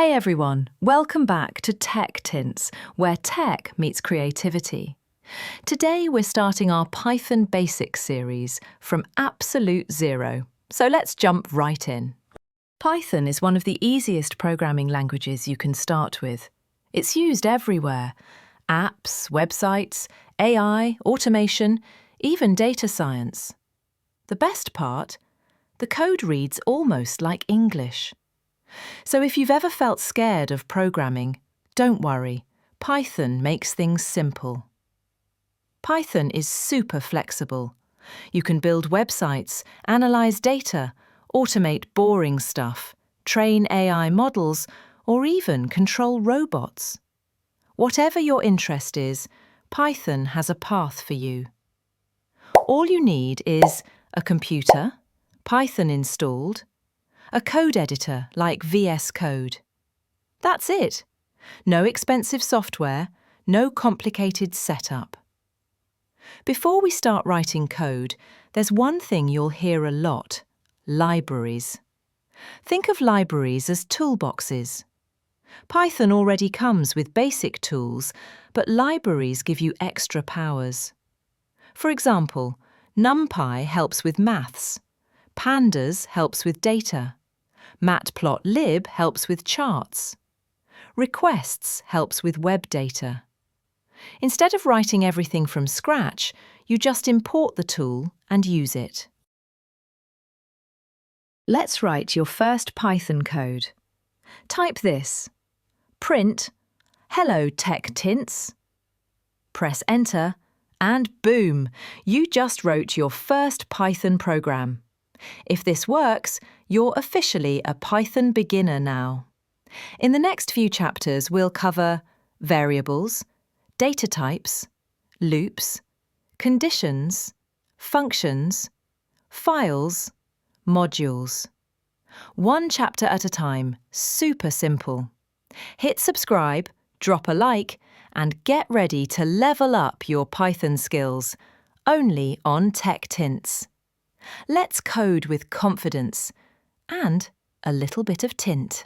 Hey everyone, welcome back to TechnTints, where tech meets creativity. Today we're starting our Python Basics series from absolute zero, so let's jump right in. Python is one of the easiest programming languages you can start with. It's used everywhere: apps, websites, AI, automation, even data science. The best part? The code reads almost like English. So if you've ever felt scared of programming, don't worry, Python makes things simple. Python is super flexible. You can build websites, analyze data, automate boring stuff, train AI models, or even control robots. Whatever your interest is, Python has a path for you. All you need is a computer, Python installed, a code editor like VS Code. That's it. No expensive software, no complicated setup. Before we start writing code, there's one thing you'll hear a lot: libraries. Think of libraries as toolboxes. Python already comes with basic tools, but libraries give you extra powers. For example, NumPy helps with maths, Pandas helps with data, Matplotlib helps with charts, Requests helps with web data. Instead of writing everything from scratch, you just import the tool and use it. Let's write your first Python code. Type this: print "Hello TechnTints." Press enter, and boom, you just wrote your first Python program. If this works, you're officially a Python beginner now. In the next few chapters, we'll cover variables, data types, loops, conditions, functions, files, modules. One chapter at a time, super simple. Hit subscribe, drop a like, and get ready to level up your Python skills, only on TechnTints. Let's code with confidence and a little bit of tint.